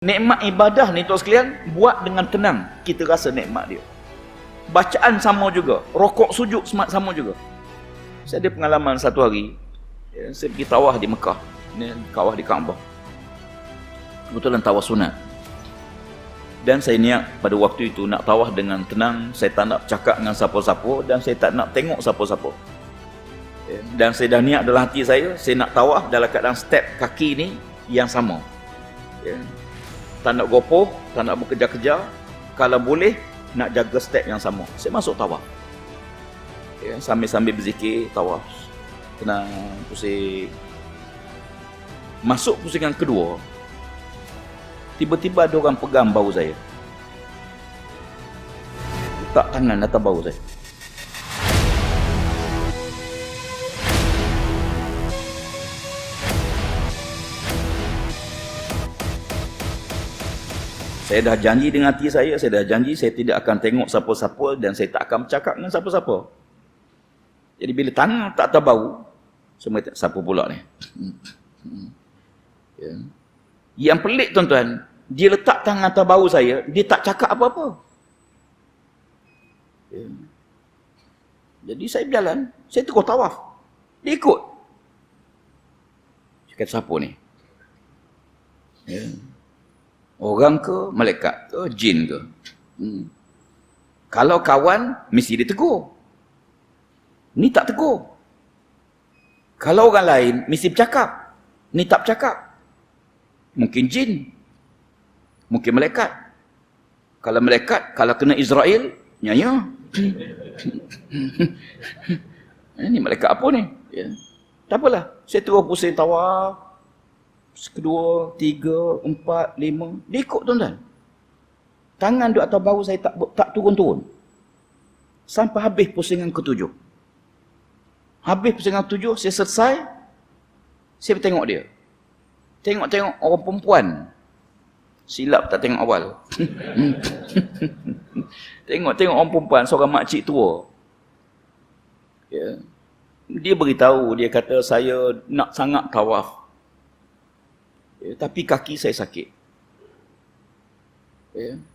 Nikmat ibadah ni tuan sekalian, buat dengan tenang, kita rasa nikmat dia. Bacaan sama juga, rokok sujud sama juga. Saya ada pengalaman satu hari, saya pergi tawaf di Mekah, tawaf di Kaabah. Kebetulan tawaf sunat. Dan saya niat pada waktu itu nak tawaf dengan tenang, saya tak nak cakap dengan siapa-siapa dan saya tak nak tengok siapa-siapa. Dan saya dah niat dalam hati saya nak tawaf dalam keadaan step kaki ni yang sama. Tak nak gopoh, tak nak berkejar-kejar. Kalau boleh, nak jaga step yang sama. Saya masuk tawaf. Sambil-sambil berzikir, tawaf. Tenang, pusing. Masuk pusingan kedua, tiba-tiba ada orang pegang bahu saya. Letak tangan atas bahu saya. Saya dah janji dengan hati saya dah janji saya tidak akan tengok siapa-siapa dan saya tak akan bercakap dengan siapa-siapa. Jadi bila tangan tak terbau, semua tak siapa pula ni. Yang pelik tuan-tuan, dia letak tangan atas bahu saya, dia tak cakap apa-apa. Jadi saya berjalan, saya terus tawaf. Dia ikut. Saya kata, siapa ni? Orang ke, malaikat ke, jin ke? Kalau kawan, mesti dia tegur. Ni tak tegur. Kalau orang lain, mesti bercakap. Ni tak bercakap. Mungkin jin. Mungkin malaikat. Kalau malaikat, kalau kena Israel, nyanya. Ini malaikat apa ni? Tak apalah. Saya terus pusing tawaf. Kedua, tiga, empat, lima. Dia ikut tuan-tuan. Tangan duduk atas bahu saya tak turun-turun. Sampai habis pusingan ketujuh. Habis pusingan ketujuh, saya selesai. Saya tengok dia. Tengok-tengok orang perempuan. Silap tak tengok awal. Tengok-tengok orang perempuan, seorang makcik tua. Dia beritahu, dia kata saya nak sangat tawaf. Tapi kaki saya sakit.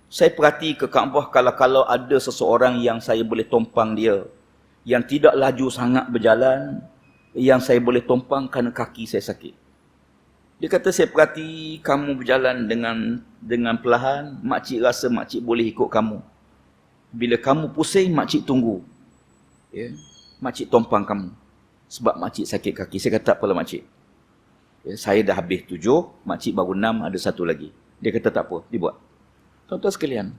Saya perhati ke Kaabah kalau ada seseorang yang saya boleh tumpang dia, yang tidak laju sangat berjalan, yang saya boleh tumpang kerana kaki saya sakit. Dia kata saya perhati kamu berjalan dengan perlahan, makcik rasa makcik boleh ikut kamu. Bila kamu pusing, makcik tunggu. Makcik tumpang kamu. Sebab makcik sakit kaki. Saya kata, tak apalah makcik. Saya dah habis 7, makcik baru 6, ada satu lagi. Dia kata tak apa, dibuat. Tuan-tuan sekalian,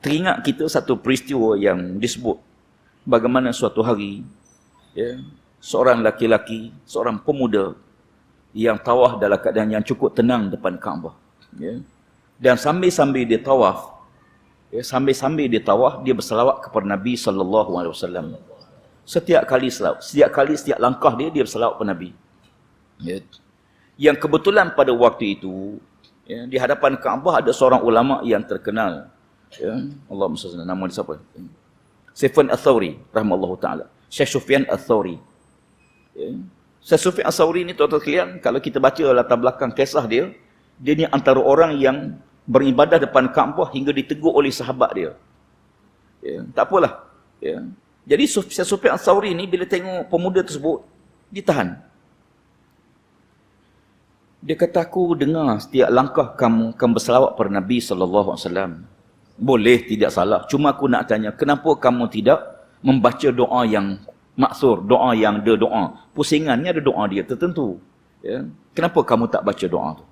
teringat kita satu peristiwa yang disebut bagaimana suatu hari, seorang laki-laki, seorang pemuda yang tawaf dalam keadaan yang cukup tenang depan Kaabah. Dan sambil-sambil dia tawaf, dia berselawat kepada Nabi SAW. Setiap langkah dia berselawat kepada Nabi. Yang kebetulan pada waktu itu, di hadapan Kaabah ada seorang ulama yang terkenal. Allahumma salli ala nama dia siapa? Sufyan Ats-Tsauri rahimahullahu taala. Syekh Sufyan Ats-Tsauri. Syekh Sufyan Ats-Tsauri ni tuan-tuan sekalian, kalau kita baca latar belakang kisah dia ni antara orang yang beribadah depan Kaabah hingga ditegur oleh sahabat dia. Tak apalah. Jadi Syekh Sufyan Ats-Tsauri ni bila tengok pemuda tersebut, ditahan. Dia kata, aku dengar setiap langkah kamu berselawat pada Nabi SAW. Boleh, tidak salah. Cuma aku nak tanya, kenapa kamu tidak membaca doa yang maksur, doa yang ada doa. Pusingannya ada doa dia tertentu. Kenapa kamu tak baca doa tu?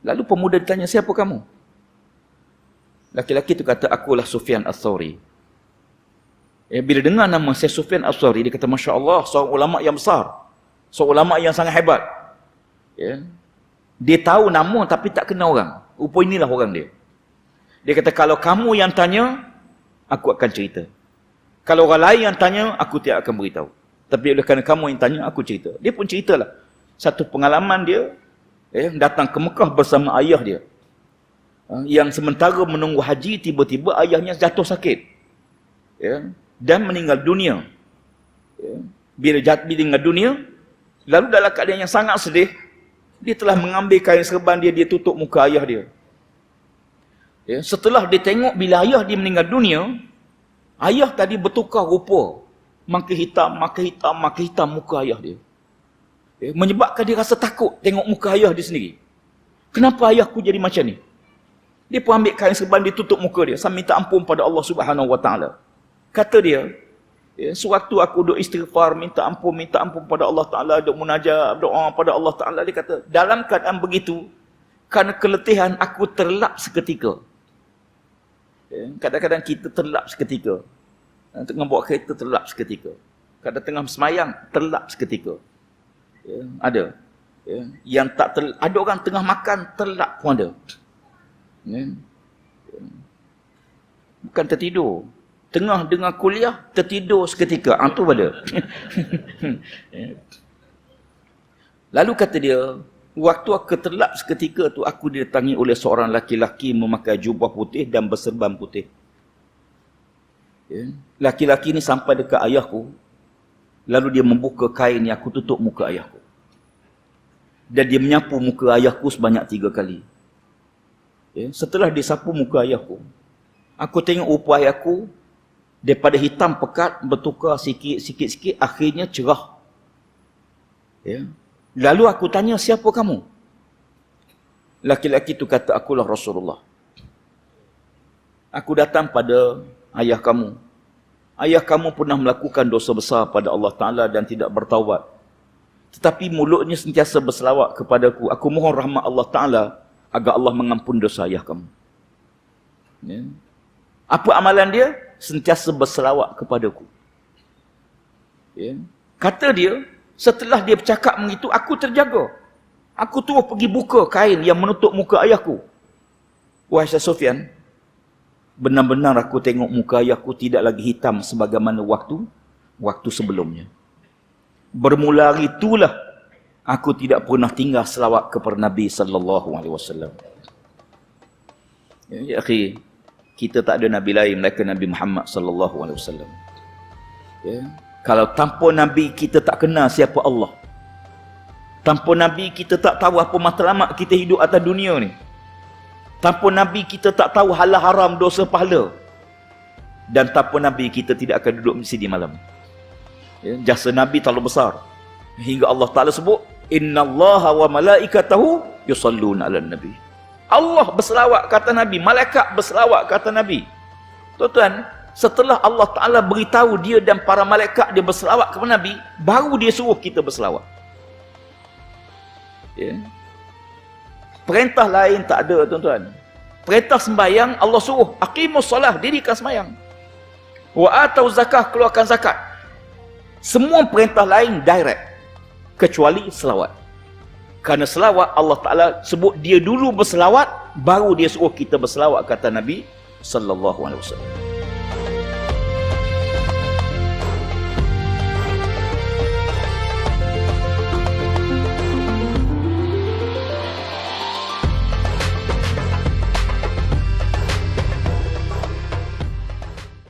Lalu pemuda ditanya, siapa kamu? Laki-laki itu kata, akulah Sufyan Ats-Tsauri. Bila dengar nama Syekh Sufyan Ats-Tsauri, dia kata, Masya Allah, seorang ulama yang besar. Seorang ulama yang sangat hebat. Dia tahu nama tapi tak kenal orang. Rupa inilah orang dia. Dia kata, kalau kamu yang tanya, aku akan cerita. Kalau orang lain yang tanya, aku tidak akan beritahu. Tapi oleh kerana kamu yang tanya, aku cerita. Dia pun ceritalah satu pengalaman dia, datang ke Mekah bersama ayah dia. Yang sementara menunggu haji, tiba-tiba ayahnya jatuh sakit. Dan meninggal dunia. Bila meninggal dunia, lalu dalam keadaan yang sangat sedih, Dia telah mengambil kain serban dia, dia tutup muka ayah dia. Ya, setelah dia tengok bila ayah dia meninggal dunia, ayah tadi bertukar rupa. Makin hitam muka ayah dia. Ya, menyebabkan dia rasa takut tengok muka ayah dia sendiri. Kenapa ayahku jadi macam ni? Dia pun ambil kain serban, dia tutup muka dia sambil minta ampun pada Allah Subhanahu Wa Taala. Kata dia, ya, sewaktu aku duk istighfar, minta ampun pada Allah Ta'ala, duk munajat, doa pada Allah Ta'ala, dia kata, dalam keadaan begitu, kerana keletihan aku terlap seketika. Ya, kadang-kadang kita terlap seketika. Tengah bawa kereta terlap seketika. Kadang tengah semayang, terlap seketika. Ya, ada. Ya, yang tak ada orang tengah makan, terlap pun ada. Ya. Bukan tertidur. Tengah dengar kuliah, tertidur seketika. Itu pada. Lalu kata dia, waktu aku terlap seketika tu, aku didatangi oleh seorang laki-laki memakai jubah putih dan berserban putih. Ya. Laki-laki ni sampai dekat ayahku, lalu dia membuka kain yang aku tutup muka ayahku. Dan dia menyapu muka ayahku sebanyak 3 kali. Ya. Setelah dia sapu muka ayahku, aku tengok rupa ayahku, daripada hitam pekat bertukar sikit-sikit, akhirnya cerah. Ya. Lalu aku tanya, siapa kamu? Laki-laki itu kata, akulah Rasulullah. Aku datang pada ayah kamu. Ayah kamu pernah melakukan dosa besar pada Allah Ta'ala dan tidak bertaubat. Tetapi mulutnya sentiasa berselawat kepadaku. Aku mohon rahmat Allah Ta'ala agar Allah mengampun dosa ayah kamu. Ya. Apa amalan dia? Sentiasa berselawat kepadaku. Ya. Kata dia, setelah dia bercakap begitu, aku terjaga. Aku terus pergi buka kain yang menutup muka ayahku. Wahai Syekh Sufyan, benar-benar aku tengok muka ayahku tidak lagi hitam sebagaimana waktu sebelumnya. Bermula hari itulah aku tidak pernah tinggal selawat kepada Nabi sallallahu alaihi wasallam. Ya akhi, kita tak ada Nabi lain melainkan Nabi Muhammad sallallahu alaihi wasallam. Ya. Kalau tanpa Nabi kita tak kenal siapa Allah. Tanpa Nabi kita tak tahu apa matlamat kita hidup atas dunia ni. Tanpa Nabi kita tak tahu halal haram dosa pahala. Dan tanpa Nabi kita tidak akan duduk di malam. Ya. Jasa Nabi terlalu besar. Hingga Allah Ta'ala sebut, innallaha wa malaikatahu yusalluna 'alan nabi. Allah berselawat kata Nabi, malaikat berselawat kata Nabi. Tuan-tuan, setelah Allah Ta'ala beritahu dia dan para malaikat dia berselawat kepada Nabi, baru dia suruh kita berselawat. Ya. Perintah lain tak ada, tuan-tuan. Perintah sembahyang, Allah suruh, aqimus solah, dirikan sembahyang. Wa atau zakah, keluarkan zakat. Semua perintah lain direct, kecuali selawat. Kerana selawat Allah Ta'ala sebut dia dulu berselawat, baru dia suruh kita berselawat kata Nabi sallallahu alaihi wasallam.